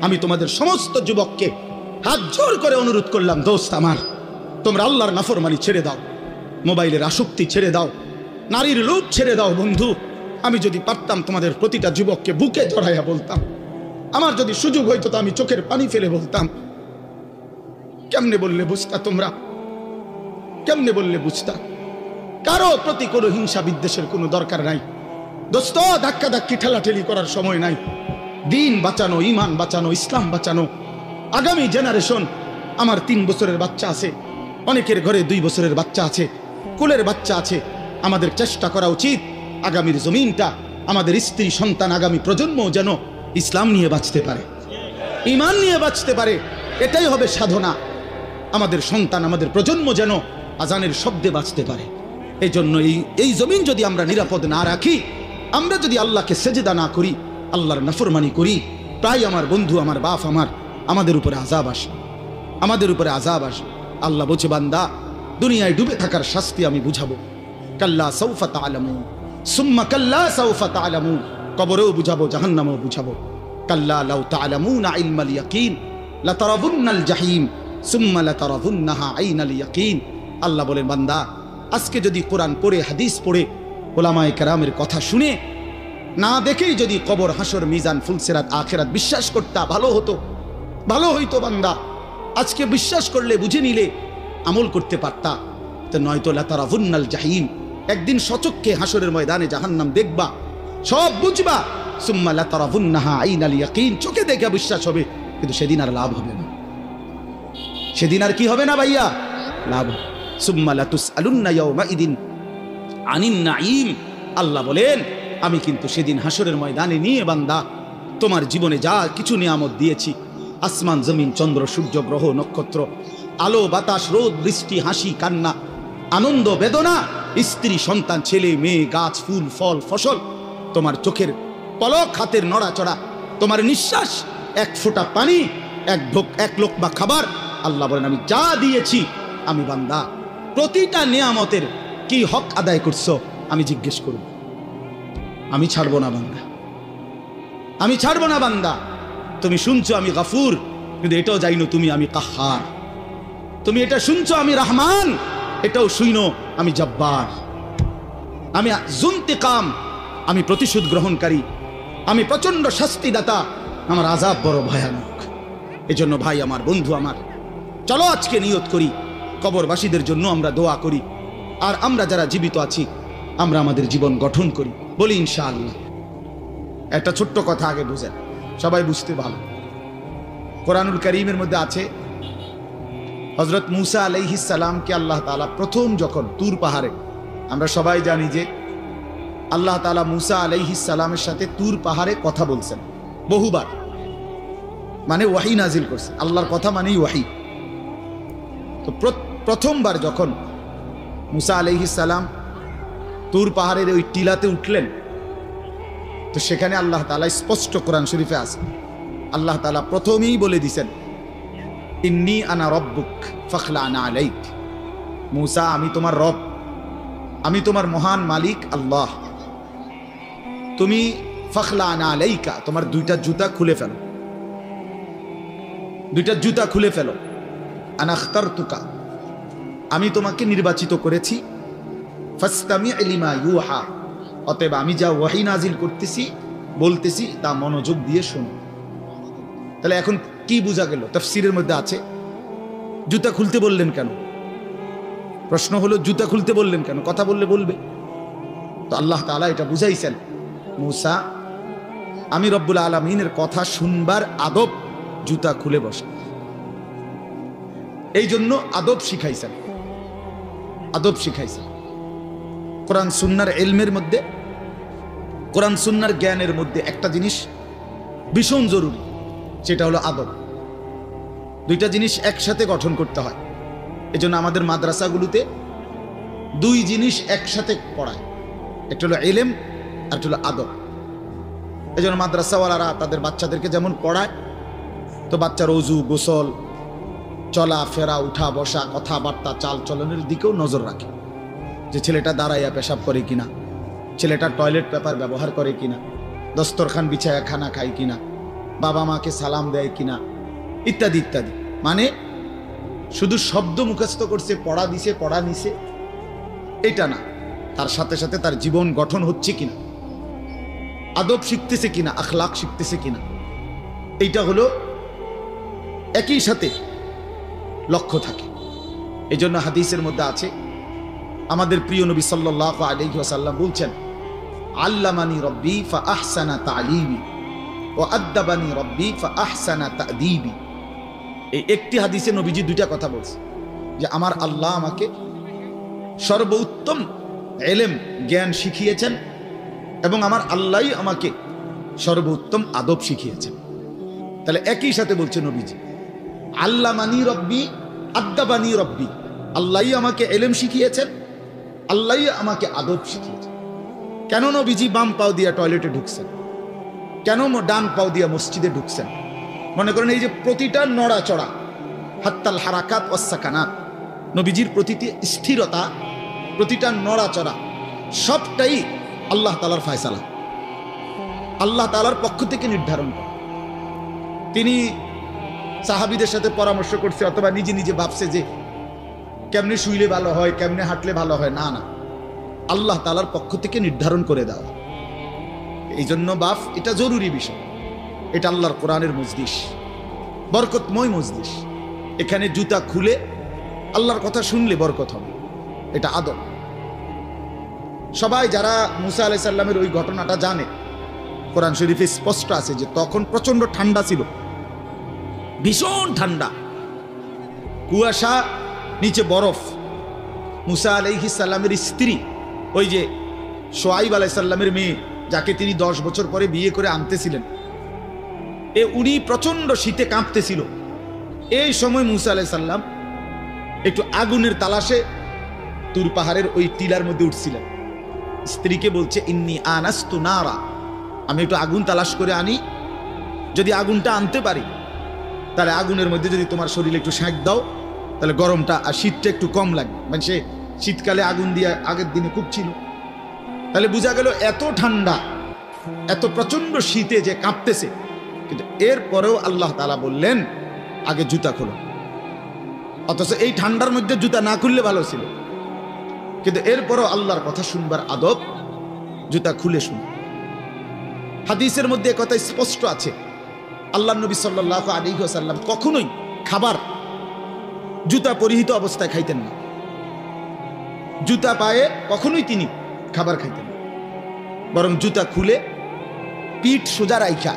আমি তোমাদের সমস্ত যুবককে হাত জোর করে অনুরোধ করলাম, দোস্ত আমার, তোমরা আল্লাহর নাফরমানি ছেড়ে দাও, মোবাইলের আসক্তি ছেড়ে দাও, নারীর লোভ ছেড়ে দাও। বন্ধু, আমি যদি পারতাম তোমাদের প্রতিটা যুবককে বুকে জড়াইয়া বলতাম, আমার যদি সুযোগ হইতো তো আমি চোখের পানি ফেলে বলতাম। কেমনে বললে বুঝতা তোমরা? কেমনে বললে বুঝতা? কারো প্রতি কোনো হিংসা বিদ্বেষের কোনো দরকার নাই দোস্ত। ধাক্কা ধাক্কি ঠেলাঠেলি করার সময় নাই। দিন বাঁচানো, ইমান বাঁচানো, ইসলাম বাঁচানো। আগামী জেনারেশন, আমার 3 বছরের বাচ্চা আছে, অনেকের ঘরে 2 বছরের বাচ্চা আছে, কোলের বাচ্চা আছে। আমাদের চেষ্টা করা উচিত আগামীর জমিনটা, আমাদের স্ত্রী সন্তান, আগামী প্রজন্ম যেন ইসলাম নিয়ে বাঁচতে পারে, ইমান নিয়ে বাঁচতে পারে। এটাই হবে সাধনা। আমাদের সন্তান, আমাদের প্রজন্ম যেন আজানের শব্দে বাঁচতে পারে। এই জন্য এই জমিন যদি আমরা নিরাপদ না রাখি, আমরা যদি আল্লাহকে সেজদা না করি, আল্লাহর নাফরমানি করি, প্রায় আমার বন্ধু, আমার বাপ, আমাদের উপরে আযাব আসে, আমাদের উপরে আযাব আসে। আল্লাহ বলছে, বান্দা, দুনিয়ায় ডুবে থাকার শাস্তি আমি বুঝাবো। কাল্লা সাউফা তা'লামুন সুম্মা কাল্লা সাউফা তা'লামুন, কবরেও বুঝাবো, জাহান্নামেও বুঝাবো। কাল্লা লাউ তা'লামুনা ইলমাল ইয়াকিন লাতারাবুন্নাল জাহিম সুম্মা লাতারাবুন্নাহা আইনাল ইয়াকিন। আল্লাহ বলেন, বান্দা, আজকে যদি কোরআন পড়ে, হাদিস পড়ে, উলামায়ে কেরামের কথা শুনে, না দেখেই যদি কবর, হাসর, মিজান, ফুলসিরাত, আখিরাত বিশ্বাস করতা, ভালো হতো, ভালো হইতো। বান্দা, আজকে বিশ্বাস করলে, বুঝে নিলে, আমল করতে পারতা। তো নয়তো লাতারাবুন্নাল জাহিম, একদিন সচক্ষে হাসরের ময়দানে জাহান্নাম দেখবা, সব বুঝবা। সুম্মা লাতারাবুন্নাহা আইনাল ইয়াকিন, চোখে দেখে বিশ্বাস হবে, কিন্তু সেদিন আর লাভ হবে না। সেদিন আর কি হবে না ভাইয়া? লাভ। সুম্মা লাতুসআলুন্না ইয়াওমাইদিন আনিন নাঈম। আল্লাহ বলেন, আমি কিন্তু সেদিন হাসরের ময়দানে নিয়ে বান্দা তোমার জীবনে যা কিছু নিয়ামত দিয়েছি, আসমান, জমিন, চন্দ্র, সূর্য, গ্রহ, নক্ষত্র, আলো, বাতাস, রোদ, বৃষ্টি, হাসি, কান্না, আনন্দ, বেদনা, স্ত্রী, সন্তান, ছেলে, মেয়ে, গাছ, ফুল, ফল, ফসল, তোমার চোখের পলক, হাতের নড়াচড়া, তোমার নিঃশ্বাস, এক ফোঁটা পানি, এক লোকমা খাবার, আল্লাহ বলেন, আমি যা দিয়েছি, আমি বান্দা প্রতিটা নিয়ামতের কি হক আদায় করছো আমি জিজ্ঞেস করব। আমি ছাড়বো না বান্দা, আমি ছাড়বো না বান্দা। তুমি শুনছো আমি গাফুর, কিন্তু এটাও জানো তুমি আমি কাহার। তুমি এটা শুনছো আমি রহমান, এটাও শুনো আমি জব্বার, আমি জুন্তিকাম, আমি প্রতিশোধ গ্রহণকারী, আমি প্রচন্ড শাস্তিদাতা, আমার আযাব বড় ভয়ানক। এজন্য ভাই আমার, বন্ধু আমার, চলো আজকে নিয়ত করি, কবরবাসীদের জন্য আমরা দোয়া করি, আর আমরা যারা জীবিত আছি আমরা আমাদের জীবন গঠন করি, বলি ইনশাআল্লাহ। একটা ছোট্ট কথা আগে বুঝেন, সবাই বুঝতে ভালো। কোরআনুল কারীমের মধ্যে আছে, হযরত মূসা আলাইহিস সালামকে আল্লাহ তাআলা প্রথম যখন তুর পাহাড়ে, আমরা সবাই জানি যে আল্লাহ তাআলা মূসা আলাইহিস সালামের সাথে তুর পাহাড়ে কথা বলছেন বহুবার, মানে ওয়াহি নাজিল করছে। আল্লাহর কথা মানেই ওয়াহি। তো প্রথমবার যখন মূসা আলাইহিস সালাম তুর পাহাড়ের ওই টিলাতে উঠলেন, তো সেখানে আল্লাহ তাআলা স্পষ্ট কোরআন শরীফে আছে, আল্লাহ তাআলা প্রথমেই বলে দিয়েছেন, ইন্নী আনা রব্বুক ফাখলা'না আলাইক। মূসা, আমি তোমার রব, আমি তোমার মহান মালিক আল্লাহ, তুমি ফাখলা'না আলাইকা, তোমার 2টা জুতা খুলে ফেলো, 2টা জুতা খুলে ফেলো। আনা আখতারতুকা, আমি তোমাকে নির্বাচিত করেছি। ফাসতামি' লিমা ইউহা, অতএব আমি যা ওয়াহি নাজিল করতেছি, বলতেছি, তা মনোযোগ দিয়ে শোনো। তাহলে এখন কি বোঝা গেল? তাফসীরের মধ্যে আছে, জুতা খুলতে বললেন কেন? প্রশ্ন হলো, জুতা খুলতে বললেন কেন? কথা বললে বলবে। তো আল্লাহ তাআলা এটা বুঝাইছেন, মূসা, আমি রব্বুল আলামিনের কথা শুনবার আদব, জুতা খুলে বসে। এই জন্য আদব শিখাইছেন, আদব শিখাইছেন। কোরআন সুন্নাহর ইলমের মধ্যে, কোরআন সুন্নাহর জ্ঞানের মধ্যে একটা জিনিস ভীষণ জরুরি, সেটা হলো আদব। 2টা জিনিস একসাথে গঠন করতে হয়। এজন্য আমাদের মাদ্রাসাগুলোতে 2 জিনিস একসাথে পড়ায়, একটা হলো ইলম আর একটা হলো আদব। এজন্য মাদ্রাসাওয়ালারা তাদের বাচ্চাদেরকে যেমন পড়ায়, তো বাচ্চার ওযু, গোসল, চলা ফেরা, উঠা বসা, কথাবার্তা, চাল চলনের দিকেও নজর রাখে, যে ছেলেটা দাঁড়াইয়া পেশাব করে কিনা, ছেলেটা টয়লেট পেপার ব্যবহার করে কিনা, দস্তরখান বিছায়া খানা খায় কিনা, বাবা মাকে সালাম দেয় কিনা, ইত্যাদি ইত্যাদি। মানে শুধু শব্দ মুখস্থ করছে, পড়া দিছে, পড়া নিছে, এটা না, তার সাথে সাথে তার জীবন গঠন হচ্ছে কিনা, আদব শিখতেছে কিনা, আখলাক শিখতেছে কিনা, এইটা হলো একই সাথে লক্ষ্য থাকে। এই জন্য হাদিসের মধ্যে আছে, আমাদের প্রিয় নবী সাল্লাল্লাহু আলাইহি ওয়াসাল্লাম বলছেন, আল্লামানি রব্বি ফা আহসানা তালিমি ও আদ্দাবানি রব্বি ফা আহসানা তাদিবি। এই একটি হাদিসে নবীজি দুইটা কথা বলছে, যে আমার আল্লাহ আমাকে সর্বোত্তম এলেম জ্ঞান শিখিয়েছেন এবং আমার আল্লাহই আমাকে সর্বোত্তম আদব শিখিয়েছেন। তাহলে একই সাথে বলছে নবীজি, আল্লামানি রব্বি আদ্দাবানি রব্বি, আল্লাহই আমাকে এলেম শিখিয়েছেন, আল্লাহই আমাকে আদব শিখিয়েছেন। কেন নবীজি বাম পাও দিয়া টয়লেটে ঢুকছেন? কেন ডান পাও দিয়া মসজিদে ঢুকছেন? মনে করেন এই যে প্রতিটা নড়াচড়া, হাত্তাল হারাকাত ওয়াস সাকানাত, নবীজির প্রতিটি স্থিরতা, প্রতিটা নড়াচড়া সবটাই আল্লাহ তাআলার ফয়সালা, আল্লাহ তাআলার পক্ষ থেকে নির্ধারণ করা। তিনি সাহাবীদের সাথে পরামর্শ করছে অথবা নিজে নিজে ভাবছে যে কেমনে শুইলে ভালো হয়, কেমনে হাঁটলে ভালো হয়, না না, আল্লাহ তাআলার পক্ষ থেকে নির্ধারণ করে দেওয়া। এই জন্য বাপ, এটা জরুরি বিষয়। এটা আল্লাহর কোরআনের মজলিস, বরকতময় মজলিস। এখানে জুতা খুলে আল্লাহর কথা শুনলে বরকত হবে, এটা আদব। সবাই যারা মুসা আলাইহিস সালামের ওই ঘটনাটা জানে, কোরআন শরীফে স্পষ্ট আছে যে তখন প্রচন্ড ঠান্ডা ছিল, ভীষণ ঠান্ডা, কুয়াশা, নিচে বরফ। মুসা আলাইহিস সালামের স্ত্রী, ওই যে শোয়াইব আলাইহিস সালামের মেয়ে, যাকে তিনি 10 বছর পরে বিয়ে করে আনতেছিলেন, উনি প্রচন্ড শীতে কাঁপতেছিল। এই সময় মুসা আলাইহিস সালাম একটু আগুনের তালাশে তুর পাহাড়ের ওই টিলার মধ্যে উঠছিলেন। স্ত্রীকে বলছে, ইন্নী আনাস্তু নারা, আমি একটু আগুন তালাশ করে আনি, যদি আগুনটা আনতে পারি তাহলে আগুনের মধ্যে যদি তোমার শরীরে একটু সেঁক দাও, তাহলে গরমটা আর শীতটা একটু কম লাগবে। মানে সে শীতকালে আগুন দিয়ে আগের দিনে খুব ছিল, তাহলে বোঝা গেল এত ঠান্ডা, এত প্রচন্ড শীতে যে কাঁপতেছে। কিন্তু এরপরেও আল্লাহ তাআলা বললেন, আগে জুতা খোলো। অথচ এই ঠান্ডার মধ্যে জুতা না খুললে ভালো ছিল, কিন্তু এরপরও আল্লাহর কথা শুনবার আদব, জুতা খুলে শুন। হাদিসের মধ্যে কথা স্পষ্ট আছে, আল্লাহ নবী সাল্লাল্লাহু আলাইহি ওয়াসাল্লাম কখনোই খাবার জুতা পরিহিত অবস্থায় খাইতেন না। জুতা পায়ে কখনোই তিনি খাবার খাইতেন না, বরং জুতা খুলে পিঠ সোজা রাইখা,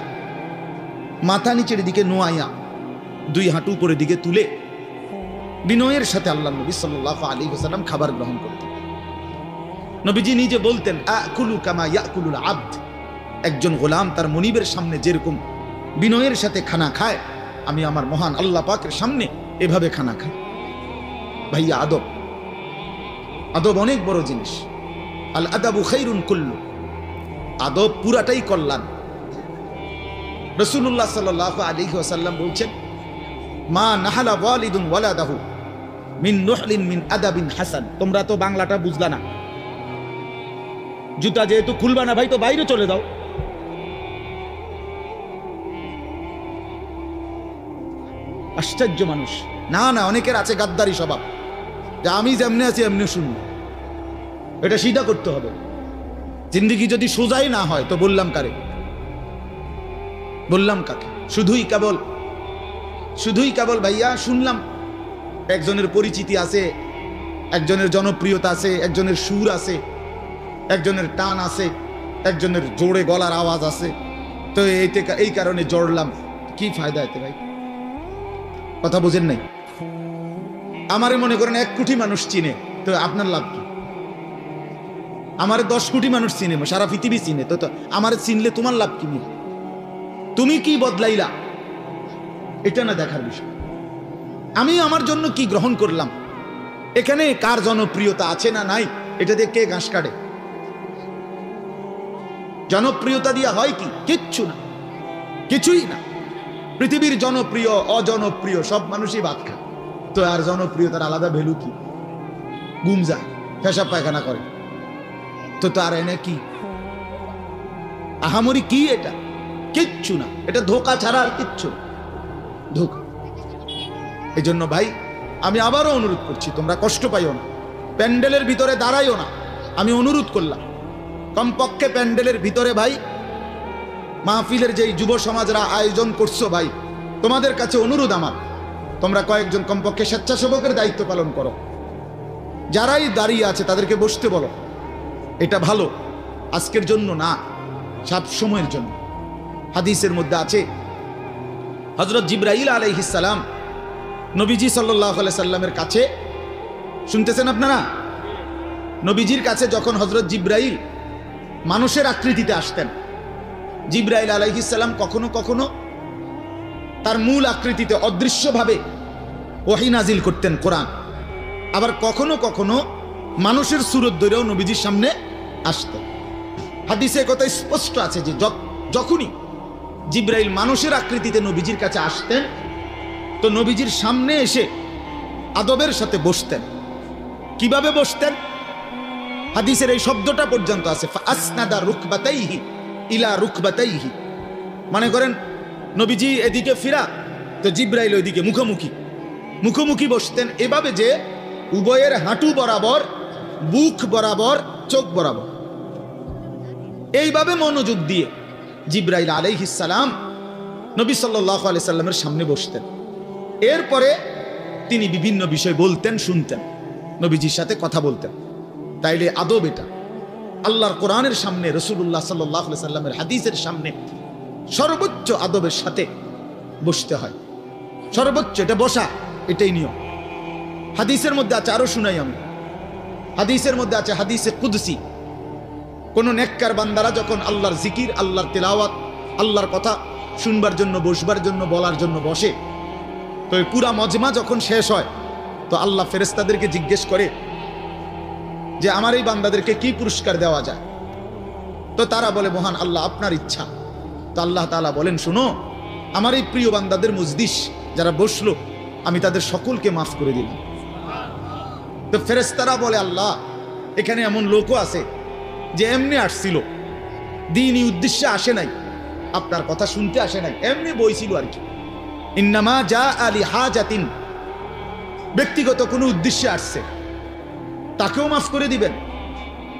মাথা নিচের দিকে নোয়াইয়া, 2 হাঁটু উপরের দিকে তুলে বিনয়ের সাথে আল্লাহ নবী সাল্লাল্লাহু আলাইহি ওয়াসাল্লাম খাবার গ্রহণ করতেন। নবীজি নিজে বলতেন, আকুলু কামা ইয়াকুলুল আবদ, একজন গোলাম তার মনিবের সামনে যেরকম বিনয়ের সাথে খানা খায়, আমি আমার মহান আল্লাহ পাকের সামনে এভাবে খানা খাই। ভাইয়া, আদব, আদব অনেক বড় জিনিস। আল আদাবু খাইরুন কুল্লু, আদব পুরাটাই কল্যাণ। রাসূলুল্লাহ সাল্লাল্লাহু আলাইহি ওয়াসাল্লাম বলছেন, মা নাহালা ওয়ালিদুন ওয়ালাদাহু মিন নুহলিন মিন আদাবিন হাসান। তোমরা তো বাংলাটা বুঝলা না, জুতা যেহেতু খুলবা না ভাই, তো বাইরে চলে যাও। আশ্চর্য মানুষ। না না, অনেকের আছে গাদ্দারি স্বভাব, যে আমি যেমনি আছি এমনি শুনবো। এটা সিধা করতে হবে। জিন্দেগি যদি সোজাই না হয় তো বললাম কারে, বললাম কাকে? শুধুই কেবল ভাইয়া শুনলাম, একজনের পরিচিতি আছে, একজনের জনপ্রিয়তা আছে, একজনের সুর আছে, একজনের টান আছে, একজনের জোরে গলার আওয়াজ আছে, তো এই কারণে জড়লাম। কি ফায়দা এতে ভাই? কথা বোঝেন নাই? আমারে মনে করেন 1 কোটি মানুষ চিনে, তো আপনার লাভ কি? আমারে 10 কোটি মানুষ চিনে, সারা পৃথিবী চিনে, তো আমারে চিনলে তোমার লাভ কি? তুমি কি বদলাইলা, এটা না দেখার বিষয়। আমি আমার জন্য কি গ্রহণ করলাম, এখানে কার জনপ্রিয়তা আছে না নাই, এটা দিয়ে কে ঘাস কাটে? জনপ্রিয়তা দিয়া হয় কি? কিচ্ছু না, কিছুই না। পৃথিবীর জনপ্রিয় অজনপ্রিয় সব মানুষই ভাত খায়, তো আর জনপ্রিয়তার আলাদা ভ্যালু কি? ঘুম যায়, পেশাব পায়খানা করে, তো তার এনে কি আহামরি কি? এটা কিচ্ছু না, এটা ধোঁকা ছাড়া আর কিচ্ছু না, ধোঁকা। এই জন্য ভাই আমি আবারও অনুরোধ করছি, তোমরা কষ্ট পাইও না, প্যান্ডেলের ভিতরে দাঁড়াইও না। আমি অনুরোধ করলাম কমপক্ষে প্যান্ডেলের ভিতরে ভাই মাহফিলের যেই যুব সমাজরা আয়োজন করছো ভাই, তোমাদের কাছে অনুরোধ আমার, তোমরা কয়েকজন কমপক্ষে স্বেচ্ছাসেবকের দায়িত্ব পালন করো। যারাই দাঁড়িয়ে আছে তাদেরকে বসতে বলো। এটা ভালো, আজকের জন্য না, সব সময়ের জন্য। হাদিসের মধ্যে আছে হযরত জিবরাইল আলাইহিস সালাম নবীজি সাল্লাল্লাহু আলাইহি সাল্লামের কাছে, শুনতেছেন আপনারা, নবীজির কাছে যখন হযরত জিবরাইল মানুষের আকৃতিতে আসতেন, জিবরাইল আলাইহিস সালাম কখনো কখনো তার মূল আকৃতিতে অদৃশ্যভাবে ওহী নাজিল করতেন কোরআন, আবার কখনো কখনো মানুষের সুরত ধরেও নবীজির সামনে আসতেন। হাদিসে কথা স্পষ্ট আছে যে যখনই জিবরাইল মানুষের আকৃতিতে নবীজির কাছে আসতেন তো নবীজির সামনে এসে আদবের সাথে বসতেন। কিভাবে বসতেন? হাদিসের এই শব্দটা পর্যন্ত আছে, ফাসনাদা রুকবাতাইহি ইলা রুকবাতাইহি। মানে করেন নবীজি এদিকে ফিরা তো জিবরাইল ওইদিকে মুখোমুখি মুখোমুখি বসতেন, এভাবে যে উভয়ের হাঁটু বরাবর, বুক বরাবর, চোখ বরাবর, এইভাবে মনোযোগ দিয়ে জিবরাইল আলাইহিস সালাম নবী সাল্লাল্লাহু আলাইহি সাল্লামের সামনে বসতেন। এরপরে তিনি বিভিন্ন বিষয় বলতেন, শুনতেন, নবীজির সাথে কথা বলতেন। তাইলে আদব এটা, আল্লাহর কোরআনের সামনে, রাসূলুল্লাহ সাল্লাল্লাহু আলাইহি সাল্লামের হাদিসের সামনে সর্বোচ্চ আদবের সাথে বসতে হয়, সর্বোচ্চ, এটা বসা, এটাই নিয়ম। হাদিসের মধ্যে আছে, আরো শুনাই আমি, হাদিসের মধ্যে আছে, হাদিসে কুদসি, কোন নেককার বান্দারা যখন আল্লাহর জিকির, আল্লাহর তেলাওয়াত, আল্লাহর কথা শুনবার জন্য, বসবার জন্য, বলার জন্য বসে, তো এই পুরা মজমা যখন শেষ হয় তো আল্লাহ ফেরেশতাদেরকে জিজ্ঞেস করে যে আমার এই বান্দাদেরকে কি পুরস্কার দেওয়া যায়? তো তারা বলে মহান আল্লাহ আপনার ইচ্ছা। তো আল্লাহ তাআলা বলেন, শুনো, আমার এই প্রিয় বান্দাদের মজলিস যারা বসলো আমি তাদের সকলকে মাফ করে দিলাম। তো ফেরেশতারা বলে, আল্লাহ এখানে এমন লোকও আছে যে এমনি আসছিল, দ্বীনি উদ্দেশ্যে আসে নাই, আপনার কথা শুনতে আসে নাই, এমনি বইছিল আর কি, ইন্নামা জাআ লিহাজাতিন, ব্যক্তিগত কোনো উদ্দেশ্যে আসছে, তাকেও মাফ করে দিবেন।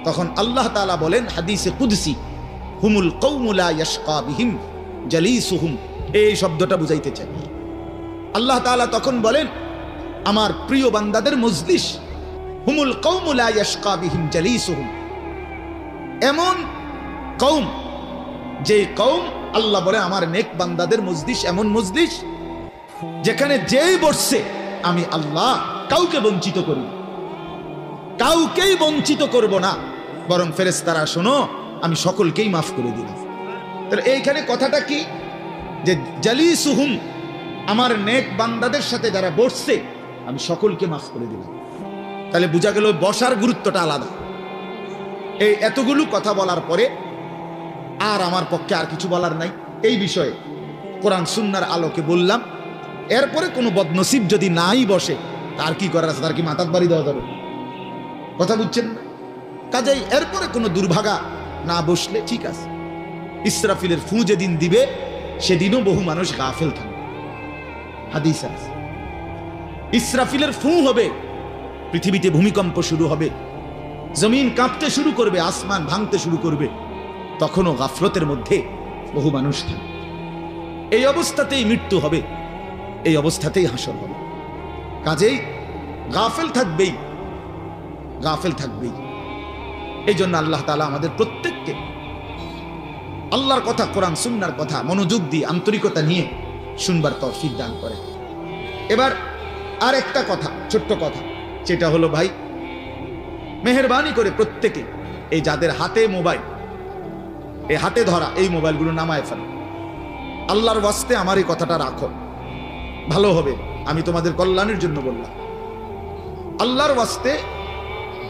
তখন আল্লাহ তাআলা বলেন হাদিসে কুদসি, হুমুল কওমু লা ইয়াশকা বিহিম জালিসুহুম, এই শব্দটা বুঝাইতে চাই। আল্লাহ তাআলা তখন বলেন আমার প্রিয় বান্দাদের মজলিস, হুমুল কওমু লা ইয়াশকা বিহিম জালিসুহুম, এমন কওম, যে কওম, আল্লাহ বলে আমার নেক বান্দাদের মজলিস এমন মজলিস যেখানে যেই বসছে আমি আল্লাহ কাউকে বঞ্চিত করি, কাউকেই বঞ্চিত করব না, বরং ফেরেশতারা শোনো আমি সকলকেই মাফ করে দিলাম। তাহলে এইখানে কথাটা কি, যে জালিসুহুম, আমার নেক বান্দাদের সাথে যারা বসছে আমি সকলকে মাফ করে দিলাম। তাহলে বোঝা গেল বসার গুরুত্বটা আলাদা। এই এতগুলো কথা বলার পরে আর আমার পক্ষে আর কিছু বলার নাই এই বিষয়ে, কোরআন সুন্নাহর আলোকে বললাম। এরপরে কোনো বদনসিব যদি নাই বসে তার কি করার আছে? তার কি মাথার বাড়ি দেওয়া যাবে? কথা বুঝছেন না? কাজেই এরপরে কোনো দুর্ভাগা না বসলে ঠিক আছে। ইসরাফিলের ফু যেদিন দিবে সেদিনও বহু মানুষ গাফেল থাকবে, হাদিস আছে। ইসরাফিলের ফু হবে, পৃথিবীতে ভূমিকম্প শুরু হবে, জমিন কাঁপতে শুরু করবে, আসমান ভাঙতে শুরু করবে, তখনও গাফলতের মধ্যে বহু মানুষ থাকবে। এই অবস্থাতেই মৃত্যু হবে, এই অবস্থাতেই হাসর হবে। কাজেই গাফেল থাকবেই, গাফেল থাকবেই। এই জন্য আল্লাহ তাআলা আমাদের প্রত্যেককে আল্লাহর কথা, কোরআন সুন্নাহর কথা মনোযোগ দিয়ে আন্তরিকতা নিয়ে শুনবার তৌফিক দান করে। এবার আর একটা কথা, ছোট্ট কথা, সেটা হলো ভাই, মেহেরবানি করে প্রত্যেকে এই যাদের হাতে মোবাইল, এই হাতে ধরা এই মোবাইলগুলো নামায় ফেলো। আল্লাহর ওয়াস্তে আমার এই কথাটা রাখো, ভালো হবে, আমি তোমাদের কল্যাণের জন্য বললাম। আল্লাহর ওয়াস্তে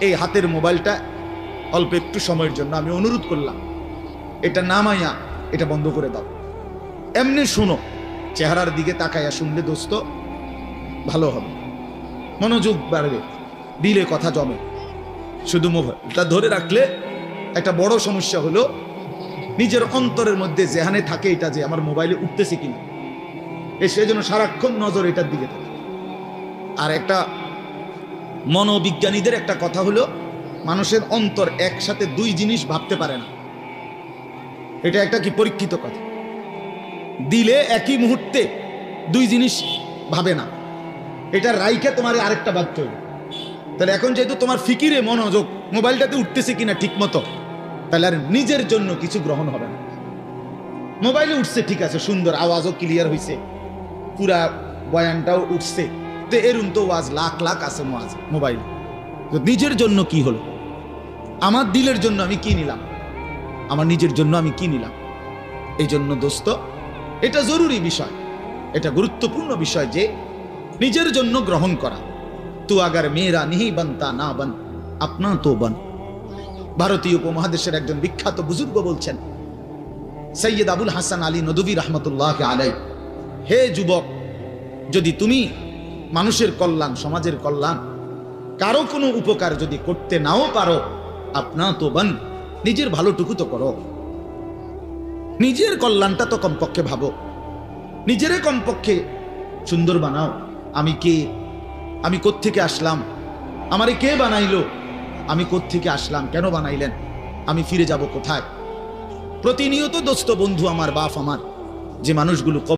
এই হাতের মোবাইলটা অল্প একটু সময়ের জন্য আমি অনুরোধ করলাম, এটা নামাইয়া এটা বন্ধ করে দাও। এমনি শুনো, চেহারার দিকে তাকাইয়া শুনলে দোস্ত ভালো হবে, মনোযোগ বাড়বে, দিলে কথা জমে। শুধু মোবাইলটা ধরে রাখলে একটা বড় সমস্যা হলো নিজের অন্তরের মধ্যে যেখানে থাকে এটা যে আমার মোবাইলে উঠতেছে কিনা, সেজন্য সারাক্ষণ নজর এটার দিকে থাকে। আর একটা মনোবিজ্ঞানীদের একটা কথা হলো, মানুষের অন্তর একসাথে দুই জিনিস ভাবতে পারে না। এটা একটা কি পরীক্ষিত কথা। দিলে একই মুহূর্তে দুই জিনিস ভাবে না, এটা রাইখে তোমার আরেকটা ভাবতে হবে। তাহলে এখন যেহেতু তোমার ফিকিরে মনোযোগ মোবাইলটাতে উঠতেছে কিনা ঠিক মতো, তাহলে আর নিজের জন্য কিছু গ্রহণ হবে না। মোবাইলে উঠছে ঠিক আছে, সুন্দর, আওয়াজও ক্লিয়ার হয়েছে, পুরা বয়ানটাও উঠছে, তো এরম তো ওয়াজ লাখ লাখ আছে মোবাইলে। নিজের জন্য কি হলো? আমার দিলের জন্য আমি কি নিলাম? আমার নিজের জন্য আমি কি নিলাম? এই জন্য দোস্ত, এটা জরুরি বিষয়, এটা গুরুত্বপূর্ণ বিষয় যে নিজের জন্য গ্রহণ করা। তু আগার মেয়েরা নিহি বানতা না বান, আপনা তো বান। ভারতীয় উপমহাদেশের একজন বিখ্যাত বুজুর্গ বলছেন, সৈয়দ আবুল হাসান আলী নদভী রহমতুল্লাহ আলাই, হে যুবক, যদি তুমি মানুষের কল্যাণ, সমাজের কল্যাণ, কারো কোনো উপকার যদি করতে নাও পারো, আপনা তো বান, নিজের ভালোটুকু তো করো, নিজের কল্যাণটা তো কমপক্ষে ভাবো, নিজেরে কমপক্ষে সুন্দর বানাও। আমি কে? আমি কোত্থেকে আসলাম? আমারে কে বানাইলো? আমি কোত্থেকে আসলাম? কেন বানাইলেন? আমি ফিরে যাব কোথায়? প্রতিনিয়ত দোস্ত, বন্ধু আমার, বাপ আমার, যে মানুষগুলো